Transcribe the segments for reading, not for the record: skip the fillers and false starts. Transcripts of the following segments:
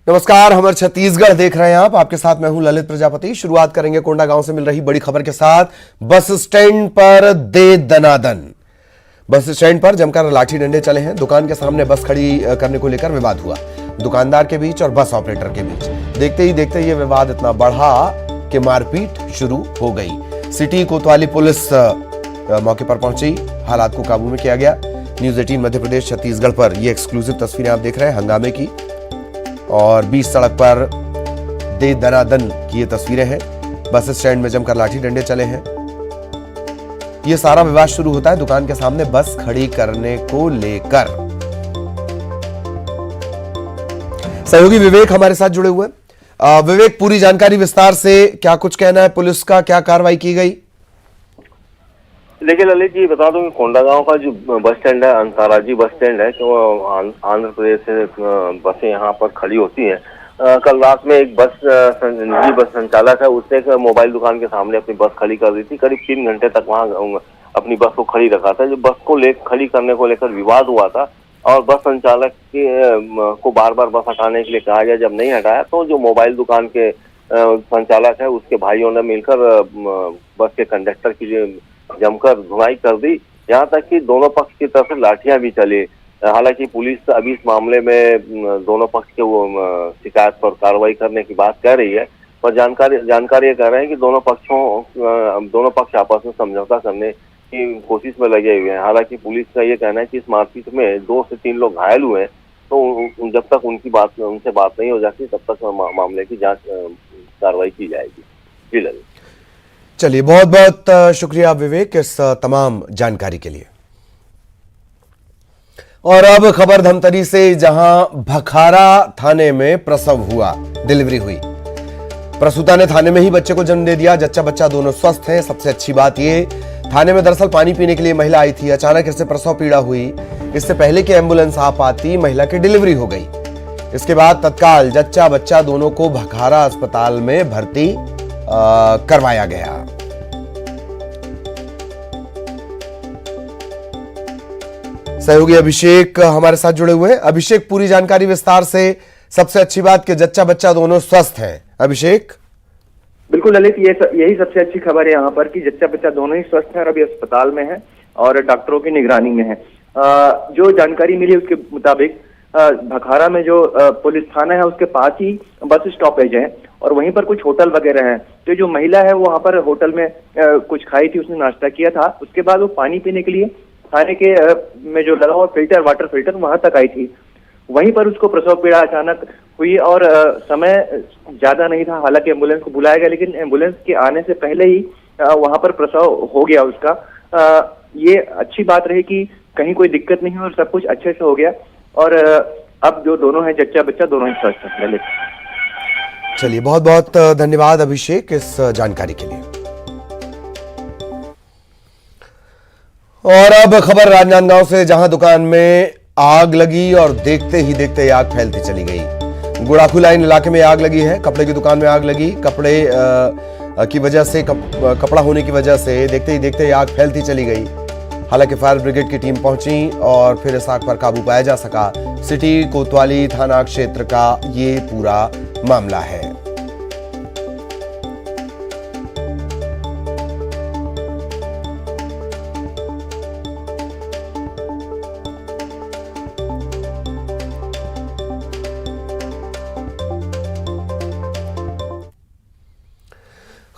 नमस्कार, हमर छत्तीसगढ़ देख रहे हैं आप। आपके साथ मैं हूं ललित प्रजापति। शुरुआत करेंगे कोंडागांव से मिल रही बड़ी खबर के साथ। बस स्टैंड पर दे दनादन। बस स्टैंड पर जमकर लाठी डंडे चले हैं। दुकान के सामने बस खड़ी करने को लेकर विवाद हुआ, दुकानदार के बीच और बस ऑपरेटर के बीच। देखते ही देखते ये विवाद इतना बढ़ा कि मारपीट शुरू हो गई। सिटी कोतवाली पुलिस मौके पर पहुंची, हालात को काबू में किया गया। न्यूज 18 मध्य प्रदेश छत्तीसगढ़ पर ये एक्सक्लूसिव तस्वीरें आप देख रहे हैं हंगामे की, और बीच सड़क पर दे दनादन की ये तस्वीरें हैं। बस स्टैंड में जमकर लाठी डंडे चले हैं। ये सारा विवाद शुरू होता है दुकान के सामने बस खड़ी करने को लेकर। सहयोगी विवेक हमारे साथ जुड़े हुए। विवेक, पूरी जानकारी विस्तार से, क्या कुछ कहना है पुलिस का, क्या कार्रवाई की गई? देखिए ललित जी, बता दूं कि कोंडागांव का जो बस स्टैंड है, अंतर्राज्यीय बस स्टैंड है, तो आंध्र प्रदेश से बसें यहाँ पर खड़ी होती हैं। कल रात में एक निजी बस संचालक है, उसने एक मोबाइल दुकान के सामने अपनी बस खड़ी कर दी थी। करीब 3 घंटे तक वहाँ अपनी बस को खड़ी रखा था। जो बस को खड़ी करने को लेकर विवाद हुआ था और बस संचालक को बार बार बस हटाने के लिए कहा गया। जब नहीं हटाया तो जो मोबाइल दुकान के संचालक है, उसके भाइयों ने मिलकर बस के कंडक्टर की जमकर धुनाई कर दी। यहाँ तक कि दोनों पक्ष की तरफ से लाठियां भी चली। हालांकि पुलिस अभी इस मामले में दोनों पक्ष के शिकायत पर कार्रवाई करने की बात कह रही है, पर जानकारी ये कह रहे हैं कि दोनों पक्ष आपस में समझौता करने की कोशिश में लगे हुए हैं। हालांकि पुलिस का ये कहना है कि इस मारपीट में 2 से 3 लोग घायल हुए हैं, तो जब तक उनसे बात नहीं हो जाती तब तक मामले की जांच कार्रवाई की जाएगी। जी ललित। चलिए, बहुत बहुत शुक्रिया विवेक इस तमाम जानकारी के लिए। और अब खबर धमतरी से, जहां भखारा थाने में प्रसव हुआ, डिलीवरी हुई। प्रसूता ने थाने में ही बच्चे को जन्म दे दिया। जच्चा बच्चा दोनों स्वस्थ हैं। सबसे अच्छी बात ये, थाने में दरअसल पानी पीने के लिए महिला आई थी। अचानक इससे प्रसव पीड़ा हुई। इससे पहले कि एम्बुलेंस आ पाती, महिला की डिलीवरी हो गई। इसके बाद तत्काल जच्चा बच्चा दोनों को भखारा अस्पताल में भर्ती करवाया गया। सहयोगी अभिषेक हमारे साथ जुड़े हुए हैं। अभिषेक, पूरी जानकारी विस्तार से। सबसे अच्छी बात कि जच्चा बच्चा दोनों स्वस्थ हैं। अभिषेक। बिल्कुल ललित, यही सबसे अच्छी खबर है यहाँ पर कि जच्चा बच्चा दोनों ही स्वस्थ हैं और अभी अस्पताल में है और डॉक्टरों की निगरानी में है। जो जानकारी मिली उसके मुताबिक भखारा में जो पुलिस थाना है उसके पास ही बस स्टॉपेज है और वहीं पर कुछ होटल वगैरह हैं। तो जो महिला है वो वहाँ पर होटल में कुछ खाई थी, उसने नाश्ता किया था। उसके बाद वो पानी पीने के लिए थाने के में जो लगा हुआ फिल्टर, वाटर फिल्टर, वहां तक आई थी। वहीं पर उसको प्रसव पीड़ा अचानक हुई और समय ज्यादा नहीं था। हालांकि एम्बुलेंस को बुलाया गया, लेकिन एम्बुलेंस के आने से पहले ही वहां पर प्रसव हो गया उसका। ये अच्छी बात रही कि कहीं कोई दिक्कत नहीं हुई और सब कुछ अच्छे से हो गया। और अब जो दोनों हैं जच्चा बच्चा दोनों ही स्वस्थ हैं। चलिए, बहुत बहुत धन्यवाद अभिषेक इस जानकारी के लिए। और अब खबर राजनांदगांव से, जहां दुकान में आग लगी और देखते ही देखते आग फैलती चली गई। गुड़ाखू लाइन इलाके में आग लगी है। कपड़े की दुकान में आग लगी। कपड़े की वजह से, कपड़ा होने की वजह से देखते ही देखते आग फैलती चली गई। हालांकि फायर ब्रिगेड की टीम पहुंची और फिर इस आग पर काबू पाया जा सका। सिटी कोतवाली थाना क्षेत्र का ये पूरा मामला है।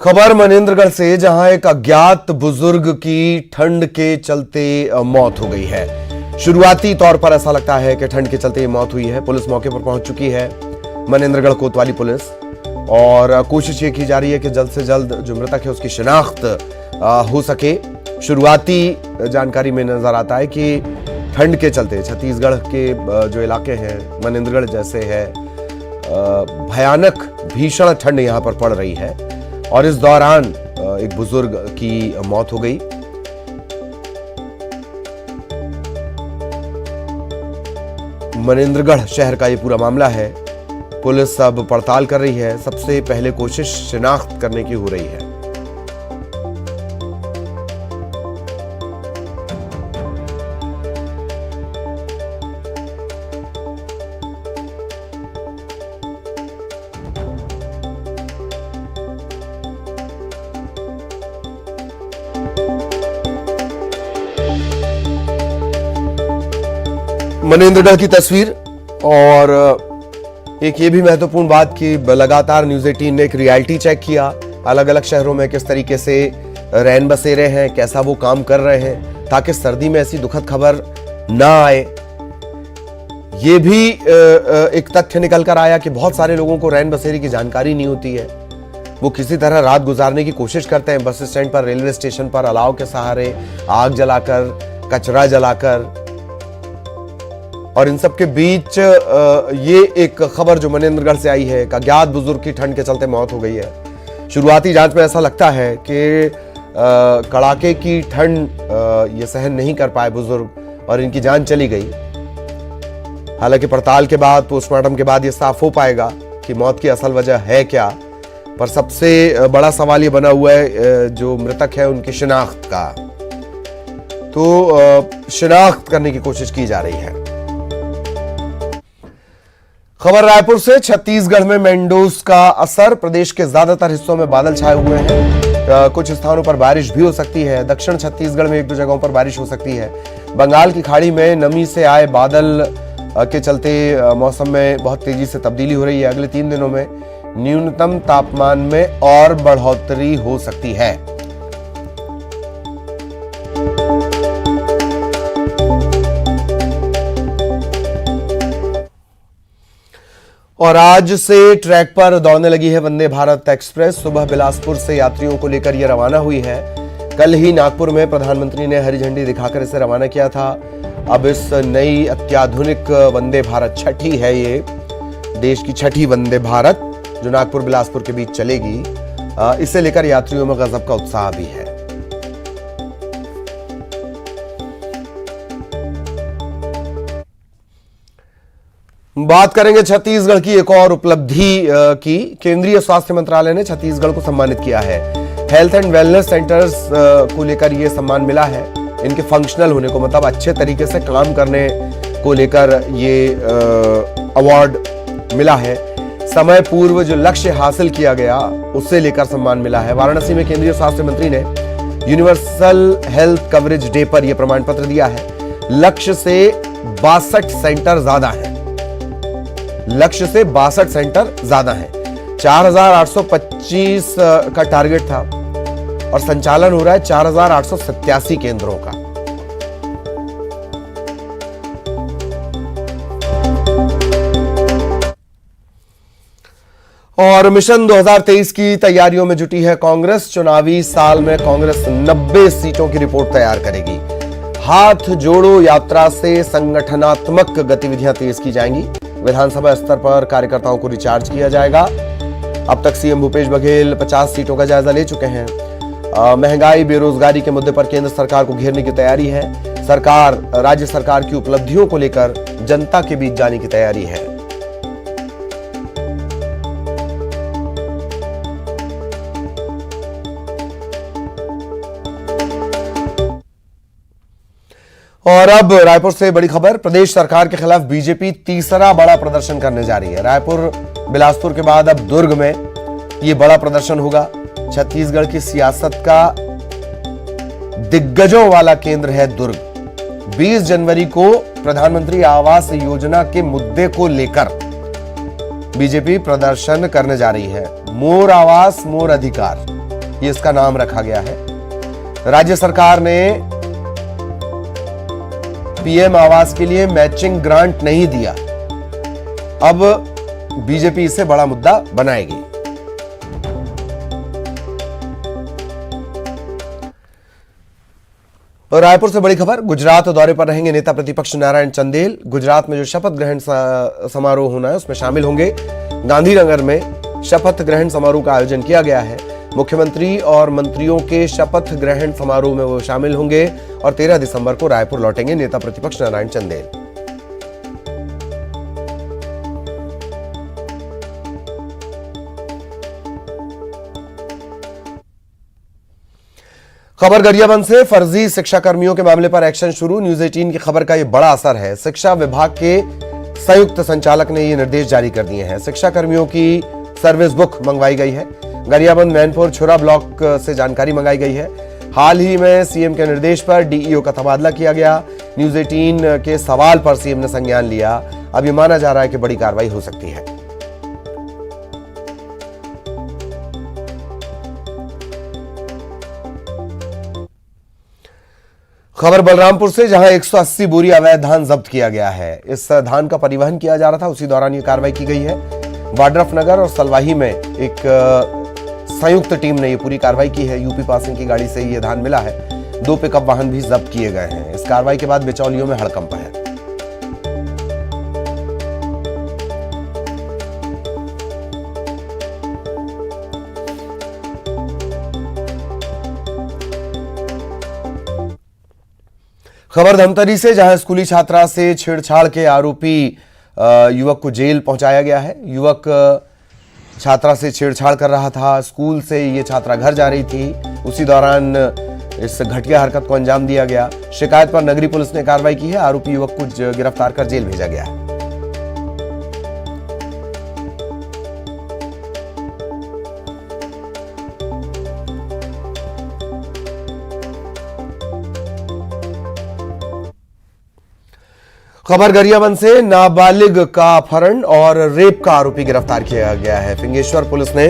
खबर मनेंद्रगढ़ से, जहां एक अज्ञात बुजुर्ग की ठंड के चलते मौत हो गई है। शुरुआती तौर पर ऐसा लगता है कि ठंड के चलते मौत हुई है। पुलिस मौके पर पहुंच चुकी है, मनेंद्रगढ़ कोतवाली पुलिस, और कोशिश ये की जा रही है कि जल्द से जल्द जो मृतक है उसकी शिनाख्त हो सके। शुरुआती जानकारी में नजर आता है कि ठंड के चलते छत्तीसगढ़ के जो इलाके हैं, मनेंद्रगढ़ जैसे है, भयानक भीषण ठंड यहां पर पड़ रही है और इस दौरान एक बुजुर्ग की मौत हो गई। मनेंद्रगढ़ शहर का ये पूरा मामला है। पुलिस अब पड़ताल कर रही है। सबसे पहले कोशिश शिनाख्त करने की हो रही है। मनेंद्रगढ़ की तस्वीर। और एक ये भी महत्वपूर्ण बात कि लगातार न्यूज 18 ने एक रियलिटी चेक किया अलग अलग शहरों में किस तरीके से रैन बसेरे हैं, कैसा वो काम कर रहे हैं ताकि सर्दी में ऐसी दुखद खबर ना आए। ये भी एक तथ्य निकल कर आया कि बहुत सारे लोगों को रैन बसेरे की जानकारी नहीं होती है। वो किसी तरह रात गुजारने की कोशिश करते हैं, बस स्टैंड पर, रेलवे स्टेशन पर अलाव के सहारे, आग जलाकर, कचरा जलाकर। और इन सब के बीच ये एक खबर जो मनेंद्रगढ़ से आई है, एक अज्ञात बुजुर्ग की ठंड के चलते मौत हो गई है। शुरुआती जांच में ऐसा लगता है कि कड़ाके की ठंड ये सहन नहीं कर पाए बुजुर्ग और इनकी जान चली गई। हालांकि पड़ताल के बाद, पोस्टमार्टम के बाद ये साफ हो पाएगा कि मौत की असल वजह है क्या। पर सबसे बड़ा सवाल ये बना हुआ है जो मृतक है उनकी शिनाख्त का। तो शिनाख्त करने की कोशिश की जा रही है। खबर रायपुर से, छत्तीसगढ़ में मेंडोज का असर, प्रदेश के ज्यादातर हिस्सों में बादल छाए हुए हैं। कुछ स्थानों पर बारिश भी हो सकती है। दक्षिण छत्तीसगढ़ में एक दो जगहों पर बारिश हो सकती है। बंगाल की खाड़ी में नमी से आए बादल के चलते मौसम में बहुत तेजी से तब्दीली हो रही है। अगले 3 दिनों में न्यूनतम तापमान में और बढ़ोतरी हो सकती है। और आज से ट्रैक पर दौड़ने लगी है वंदे भारत एक्सप्रेस। सुबह बिलासपुर से यात्रियों को लेकर यह रवाना हुई है। कल ही नागपुर में प्रधानमंत्री ने हरी झंडी दिखाकर इसे रवाना किया था। अब इस नई अत्याधुनिक वंदे भारत, छठी है ये, देश की छठी वंदे भारत जो नागपुर बिलासपुर के बीच चलेगी, इसे लेकर यात्रियों में गजब का उत्साह भी है। बात करेंगे छत्तीसगढ़ की एक और उपलब्धि की। केंद्रीय स्वास्थ्य मंत्रालय ने छत्तीसगढ़ को सम्मानित किया है। हेल्थ एंड वेलनेस सेंटर्स को लेकर यह सम्मान मिला है। इनके फंक्शनल होने को, मतलब अच्छे तरीके से काम करने को लेकर ये अवार्ड मिला है। समय पूर्व जो लक्ष्य हासिल किया गया उससे लेकर सम्मान मिला है। वाराणसी में केंद्रीय स्वास्थ्य मंत्री ने यूनिवर्सल हेल्थ कवरेज डे पर यह प्रमाण पत्र दिया है। लक्ष्य से 62 सेंटर ज्यादा है। लक्ष्य से 62 सेंटर ज्यादा है। 4825 का टारगेट था और संचालन हो रहा है 4887 केंद्रों का। और मिशन 2023 की तैयारियों में जुटी है कांग्रेस। चुनावी साल में कांग्रेस 90 सीटों की रिपोर्ट तैयार करेगी। हाथ जोड़ो यात्रा से संगठनात्मक गतिविधियां तेज की जाएंगी। विधानसभा स्तर पर कार्यकर्ताओं को रिचार्ज किया जाएगा। अब तक सीएम भूपेश बघेल 50 सीटों का जायजा ले चुके हैं। महंगाई, बेरोजगारी के मुद्दे पर केंद्र सरकार को घेरने की तैयारी है। सरकार राज्य सरकार की उपलब्धियों को लेकर जनता के बीच जाने की तैयारी है। और अब रायपुर से बड़ी खबर, प्रदेश सरकार के खिलाफ बीजेपी तीसरा बड़ा प्रदर्शन करने जा रही है। रायपुर, बिलासपुर के बाद अब दुर्ग में यह बड़ा प्रदर्शन होगा। छत्तीसगढ़ की सियासत का दिग्गजों वाला केंद्र है दुर्ग। 20 जनवरी को प्रधानमंत्री आवास योजना के मुद्दे को लेकर बीजेपी प्रदर्शन करने जा रही है। मोर आवास मोर अधिकार, ये इसका नाम रखा गया है। राज्य सरकार ने पीएम आवास के लिए मैचिंग ग्रांट नहीं दिया। अब बीजेपी इसे बड़ा मुद्दा बनाएगी। और रायपुर से बड़ी खबर, गुजरात दौरे पर रहेंगे नेता प्रतिपक्ष नारायण चंदेल। गुजरात में जो शपथ ग्रहण समारोह होना है उसमें शामिल होंगे। गांधीनगर में शपथ ग्रहण समारोह का आयोजन किया गया है। मुख्यमंत्री और मंत्रियों के शपथ ग्रहण समारोह में वो शामिल होंगे और 13 दिसंबर को रायपुर लौटेंगे नेता प्रतिपक्ष नारायण चंदेल। खबर गरियाबंद से, फर्जी शिक्षा कर्मियों के मामले पर एक्शन शुरू। न्यूज 18 की खबर का यह बड़ा असर है। शिक्षा विभाग के संयुक्त संचालक ने ये निर्देश जारी कर दिए हैं। शिक्षा कर्मियों की सर्विस बुक मंगवाई गई है। गरियाबंद, मैनपुर, छुरा ब्लॉक से जानकारी मंगाई गई है। हाल ही में सीएम के निर्देश पर डीईओ का तबादला किया गया। न्यूज 18 के सवाल पर सीएम ने संज्ञान लिया। अब ये माना जा रहा है कि बड़ी कार्रवाई हो सकती है। खबर बलरामपुर से, जहां 180 बोरी अवैध धान जब्त किया गया है। इस धान का परिवहन किया जा रहा था, उसी दौरान ये कार्रवाई की गई है। वाड्रफनगर और सलवाही में एक संयुक्त टीम ने ये पूरी कार्रवाई की है। यूपी पासिंग की गाड़ी से ये धान मिला है। 2 पिकअप वाहन भी जब्त किए गए हैं। इस कार्रवाई के बाद बिचौलियों में हड़कंप है। खबर धमतरी से, जहां स्कूली छात्रा से छेड़छाड़ के आरोपी युवक को जेल पहुंचाया गया है। युवक छात्रा से छेड़छाड़ कर रहा था। स्कूल से ये छात्रा घर जा रही थी, उसी दौरान इस घटिया हरकत को अंजाम दिया गया। शिकायत पर नगरी पुलिस ने कार्रवाई की है। आरोपी युवक को गिरफ्तार कर जेल भेजा गया है। खबर गरियाबंद से, नाबालिग का अपहरण और रेप का आरोपी गिरफ्तार किया गया है। फिंगेश्वर पुलिस ने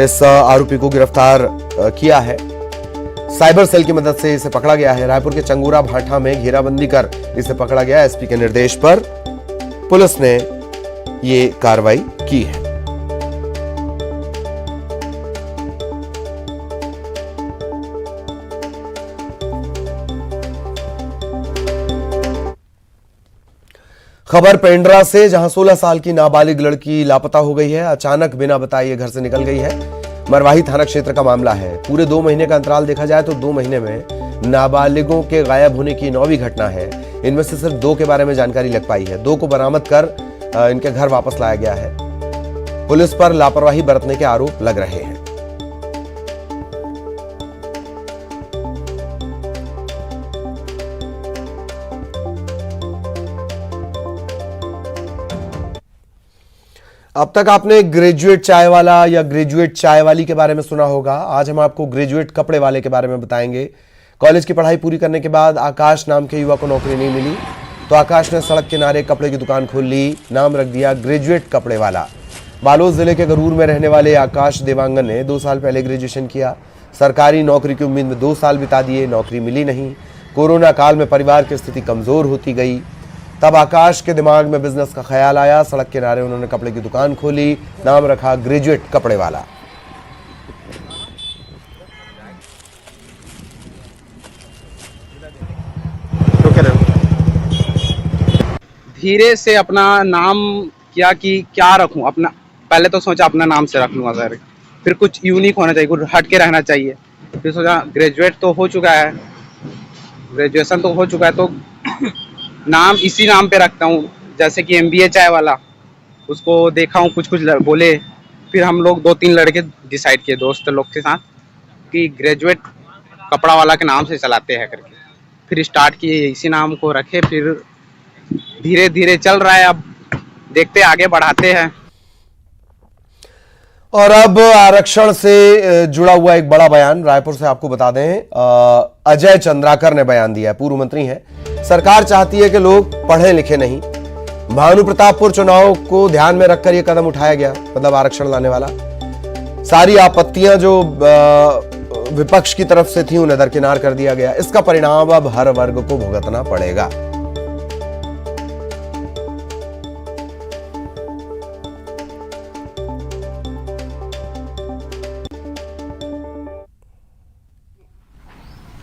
इस आरोपी को गिरफ्तार किया है। साइबर सेल की मदद से इसे पकड़ा गया है। रायपुर के चंगूरा भाठा में घेराबंदी कर इसे पकड़ा गया। एसपी के निर्देश पर पुलिस ने ये कार्रवाई की है। खबर पेंड्रा से, जहां 16 साल की नाबालिग लड़की लापता हो गई है। अचानक बिना बताए ये घर से निकल गई है। मरवाही थाना क्षेत्र का मामला है। पूरे 2 महीने का अंतराल देखा जाए तो 2 महीने में नाबालिगों के गायब होने की 9वीं घटना है। इनमें से सिर्फ 2 के बारे में जानकारी लग पाई है। 2 को बरामद कर इनके घर वापस लाया गया है। पुलिस पर लापरवाही बरतने के आरोप लग रहे हैं। अब तक आपने ग्रेजुएट चाय वाला या ग्रेजुएट चाय वाली के बारे में सुना होगा। आज हम आपको ग्रेजुएट कपड़े वाले के बारे में बताएंगे। कॉलेज की पढ़ाई पूरी करने के बाद आकाश नाम के युवक को नौकरी नहीं मिली, तो आकाश ने सड़क किनारे कपड़े की दुकान खोल ली। नाम रख दिया ग्रेजुएट कपड़े वाला। बालोद जिले के गरूर में रहने वाले आकाश देवांगन ने 2 साल पहले ग्रेजुएशन किया। सरकारी नौकरी की उम्मीद में 2 साल बिता दिए, नौकरी मिली नहीं। कोरोना काल में परिवार की स्थिति कमजोर होती गई। तब आकाश के दिमाग में बिजनेस का ख्याल आया। सड़क किनारे उन्होंने कपड़े की दुकान खोली। नाम रखा ग्रेजुएट कपड़े वाला। धीरे से अपना नाम किया कि क्या रखूं। अपना पहले तो सोचा अपना नाम से रख लूंगा सर, फिर कुछ यूनिक होना चाहिए, कुछ हट के रहना चाहिए। फिर सोचा ग्रेजुएट तो हो चुका है, ग्रेजुएशन तो हो चुका है, तो नाम इसी नाम पे रखता हूँ। जैसे कि MBA चाय वाला, उसको देखा हूँ कुछ बोले, फिर हम लोग 2-3 लड़के डिसाइड किए दोस्त लोग के साथ कि ग्रेजुएट कपड़ा वाला के नाम से चलाते हैं करके। फिर स्टार्ट किए, इसी नाम को रखे। फिर धीरे धीरे चल रहा है, अब देखते आगे बढ़ाते हैं। और अब आरक्षण से जुड़ा हुआ एक बड़ा बयान रायपुर से आपको बता दें। अजय चंद्राकर ने बयान दिया है, पूर्व मंत्री हैं। सरकार चाहती है कि लोग पढ़े लिखे नहीं। भानुप्रतापपुर चुनाव को ध्यान में रखकर यह कदम उठाया गया, मतलब आरक्षण लाने वाला। सारी आपत्तियां जो विपक्ष की तरफ से थी उन्हें दरकिनार कर दिया गया। इसका परिणाम अब हर वर्ग को भुगतना पड़ेगा।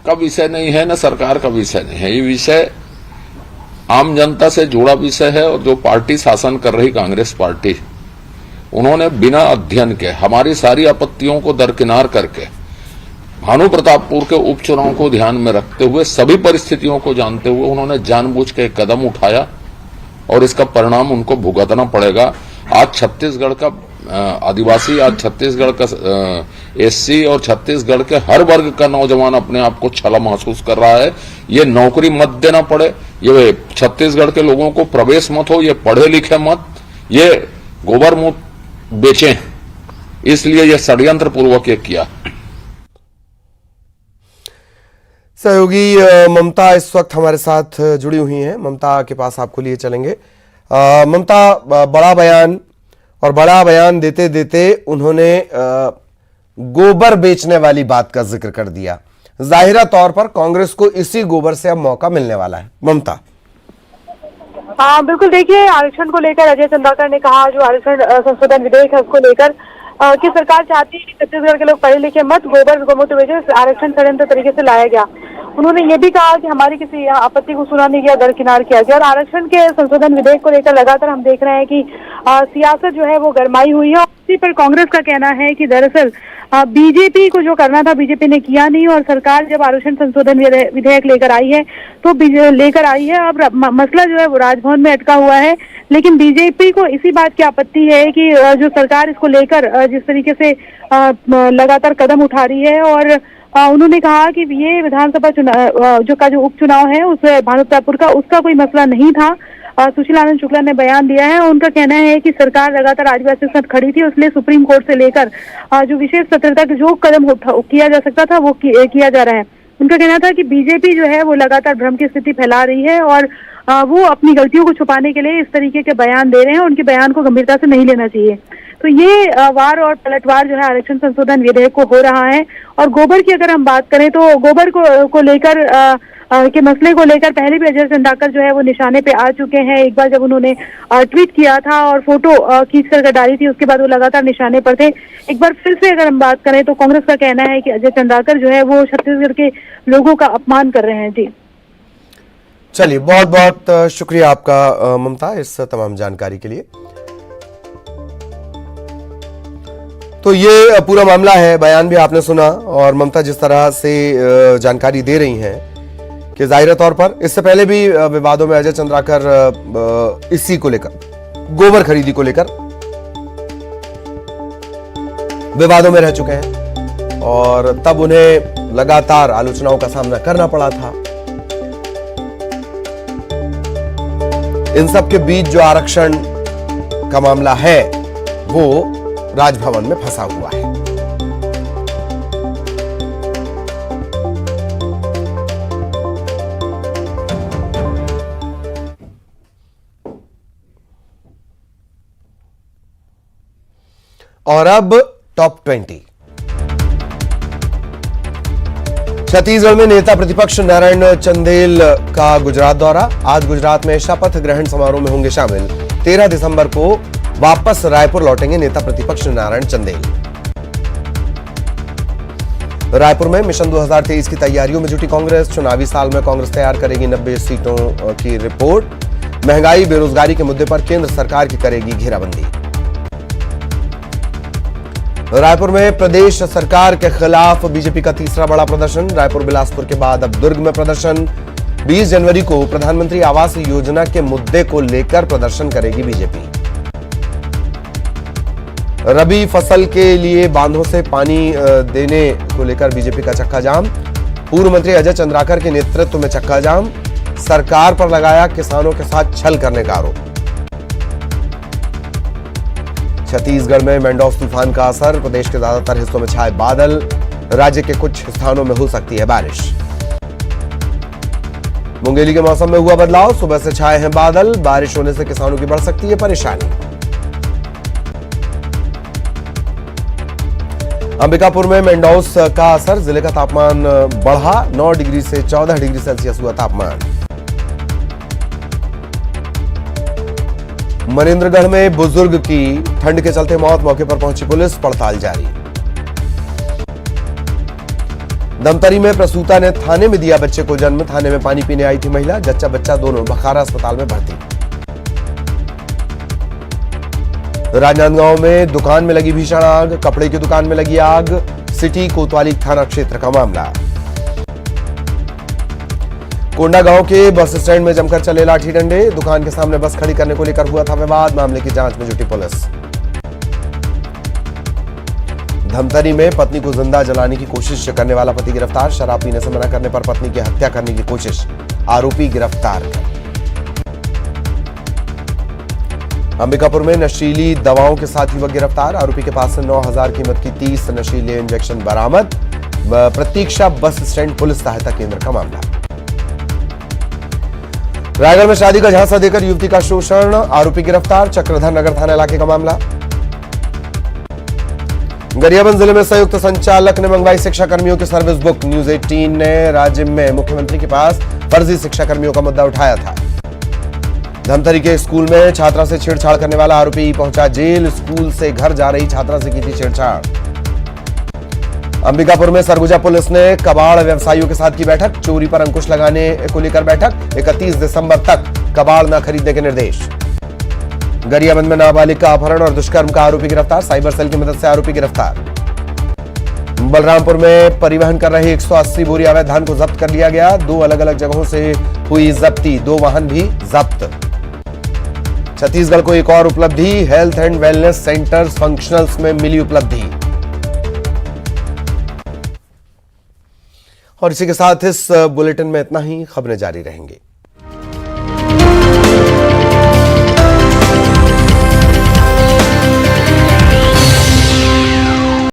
का विषय नहीं है, न सरकार का विषय नहीं है। ये विषय आम जनता से जुड़ा विषय है। और जो पार्टी शासन कर रही कांग्रेस पार्टी, उन्होंने बिना अध्ययन के हमारी सारी आपत्तियों को दरकिनार करके भानुप्रतापपुर के उपचुनाव को ध्यान में रखते हुए, सभी परिस्थितियों को जानते हुए उन्होंने जानबूझ के एक कदम उठाया और इसका परिणाम उनको भुगतना पड़ेगा। आज छत्तीसगढ़ का आदिवासी, आज छत्तीसगढ़ का SC और छत्तीसगढ़ के हर वर्ग का नौजवान अपने आप को छला महसूस कर रहा है। ये नौकरी मत देना पड़े, ये छत्तीसगढ़ के लोगों को प्रवेश मत हो, ये पढ़े लिखे मत, ये गोबर मुत बेचें, इसलिए ये षड्यंत्र पूर्वक ये किया। सहयोगी ममता इस वक्त हमारे साथ जुड़ी हुई हैं। ममता के पास आपको लिए चलेंगे। ममता, बड़ा बयान देते देते उन्होंने गोबर बेचने वाली बात का जिक्र कर दिया। जाहिरा तौर पर कांग्रेस को इसी गोबर से अब मौका मिलने वाला है। ममता। हाँ बिल्कुल, देखिए आरक्षण को लेकर अजय चंद्राकर ने कहा, जो आरक्षण संशोधन विधेयक है उसको लेकर कि सरकार चाहती है कि छत्तीसगढ़ के लोग पढ़े लिखे मत गोबर गोमूत्र बेचे, आरक्षण षड्यंत्र तरीके से लाया गया। उन्होंने ये भी कहा कि हमारी किसी आपत्ति को सुना नहीं गया, दरकिनार किया गया। और आरक्षण के संशोधन विधेयक को लेकर लगातार हम देख रहे हैं कि सियासत जो है वो गरमाई हुई है। और इसी पर कांग्रेस का कहना है कि दरअसल बीजेपी को जो करना था बीजेपी ने किया नहीं, और सरकार जब आरक्षण संशोधन विधेयक लेकर आई है तो अब मसला जो है वो राजभवन में अटका हुआ है। लेकिन बीजेपी को इसी बात की आपत्ति है कि जो सरकार इसको लेकर जिस तरीके से लगातार कदम उठा रही है, और उन्होंने कहा कि ये विधानसभा चुनाव जो उपचुनाव है उस भानुप्रतापपुर का, उसका कोई मसला नहीं था। सुशील आनंद शुक्ला ने बयान दिया है। उनका कहना है कि सरकार लगातार आदिवासी के साथ खड़ी थी, इसलिए सुप्रीम कोर्ट से लेकर जो विशेष सत्र तक जो कदम किया जा सकता था वो किया जा रहा है। उनका कहना था कि बीजेपी जो है वो लगातार भ्रम की स्थिति फैला रही है और वो अपनी गलतियों को छुपाने के लिए इस तरीके के बयान दे रहे हैं। उनके बयान को गंभीरता से नहीं लेना चाहिए। तो ये वार और पलटवार जो है आरक्षण संशोधन विधेयक को हो रहा है। और गोबर की अगर हम बात करें तो गोबर को लेकर के मसले को लेकर पहले भी अजय चंद्राकर जो है वो निशाने पे आ चुके हैं। एक बार जब उन्होंने ट्वीट किया था और फोटो खींच कर डाली थी, उसके बाद वो लगातार निशाने पर थे। एक बार फिर से अगर हम बात करें तो कांग्रेस का कहना है कि अजय चंद्राकर जो है वो छत्तीसगढ़ के लोगों का अपमान कर रहे हैं। जी चलिए, बहुत बहुत शुक्रिया आपका ममता इस तमाम जानकारी के लिए। तो ये पूरा मामला है, बयान भी आपने सुना और ममता जिस तरह से जानकारी दे रही हैं कि जाहिर तौर पर इससे पहले भी विवादों में अजय चंद्राकर इसी को लेकर, गोबर खरीदी को लेकर विवादों में रह चुके हैं और तब उन्हें लगातार आलोचनाओं का सामना करना पड़ा था। इन सब के बीच जो आरक्षण का मामला है वो राजभवन में फंसा हुआ है। और अब टॉप 20। छत्तीसगढ़ में नेता प्रतिपक्ष नारायण चंदेल का गुजरात दौरा। आज गुजरात में शपथ ग्रहण समारोह में होंगे शामिल। 13 दिसंबर को वापस रायपुर लौटेंगे नेता प्रतिपक्ष नारायण चंदेल। रायपुर में मिशन 2023 की तैयारियों में जुटी कांग्रेस। चुनावी साल में कांग्रेस तैयार करेगी 90 सीटों की रिपोर्ट। महंगाई बेरोजगारी के मुद्दे पर केंद्र सरकार की करेगी घेराबंदी। रायपुर में प्रदेश सरकार के खिलाफ बीजेपी का तीसरा बड़ा प्रदर्शन। रायपुर बिलासपुर के बाद अब दुर्ग में प्रदर्शन। 20 जनवरी को प्रधानमंत्री आवास योजना के मुद्दे को लेकर प्रदर्शन करेगी बीजेपी। रबी फसल के लिए बांधों से पानी देने को लेकर बीजेपी का चक्का जाम। पूर्व मंत्री अजय चंद्राकर के नेतृत्व में चक्का जाम। सरकार पर लगाया किसानों के साथ छल करने का आरोप। छत्तीसगढ़ में मैंडोस तूफान का असर। प्रदेश के ज्यादातर हिस्सों में छाए बादल। राज्य के कुछ स्थानों में हो सकती है बारिश। मुंगेली के मौसम में हुआ बदलाव। सुबह से छाए हैं बादल। बारिश होने से किसानों की बढ़ सकती है परेशानी। अंबिकापुर में मैंडोस का असर। जिले का तापमान बढ़ा। 9 डिग्री से 14 डिग्री सेल्सियस हुआ तापमान। मनेन्द्रगढ़ में बुजुर्ग की ठंड के चलते मौत। मौके पर पहुंची पुलिस। पड़ताल जारी। दमतरी में प्रसूता ने थाने में दिया बच्चे को जन्म। थाने में पानी पीने आई थी महिला। जच्चा बच्चा दोनों बखारा अस्पताल में भर्ती। राजनांदगांव में दुकान में लगी भीषण आग। कपड़े की दुकान में लगी आग। सिटी कोतवाली थाना क्षेत्र का मामला। कोंडागांव के बस स्टैंड में जमकर चले लाठी डंडे। दुकान के सामने बस खड़ी करने को लेकर हुआ था विवाद। मामले की जांच में जुटी पुलिस। धमतरी में पत्नी को जिंदा जलाने की कोशिश करने वाला पति गिरफ्तार। शराब पीने से मना करने पर पत्नी की हत्या करने की कोशिश। आरोपी गिरफ्तार। अंबिकापुर में नशीली दवाओं के साथ युवक गिरफ्तार। आरोपी के पास से 9,000 कीमत की 30 नशीले इंजेक्शन बरामद। प्रतीक्षा बस स्टैंड पुलिस सहायता केंद्र का मामला। रायगढ़ में शादी का झांसा देकर युवती का शोषण, आरोपी गिरफ्तार, चक्रधर नगर थाना इलाके का मामला। गरियाबंद जिले में संयुक्त संचालक ने मंगवाई शिक्षा कर्मियों की सर्विस बुक। न्यूज 18 ने राज्य में मुख्यमंत्री के पास फर्जी शिक्षा कर्मियों का मुद्दा उठाया था। धमतरी के स्कूल में छात्रा से छेड़छाड़ करने वाला आरोपी पहुंचा जेल। स्कूल से घर जा रही छात्रा से की थी छेड़छाड़। अंबिकापुर में सरगुजा पुलिस ने कबाड़ व्यवसायियों के साथ की बैठक। चोरी पर अंकुश लगाने को लेकर बैठक। 31 दिसंबर तक कबाड़ न खरीदने के निर्देश। गरियाबंद में नाबालिग का अपहरण और दुष्कर्म का आरोपी गिरफ्तार। साइबर सेल की मदद से आरोपी गिरफ्तार। बलरामपुर में परिवहन कर रहे 180 बोरी अवैध धान को जब्त कर लिया गया। 2 अलग अलग जगहों से हुई जब्ती, 2 वाहन भी जब्त। छत्तीसगढ़ को एक और उपलब्धि, health and wellness centres functionals में मिली उपलब्धि। और इसी के साथ इस बुलेटिन में इतना ही। खबरें जारी रहेंगी।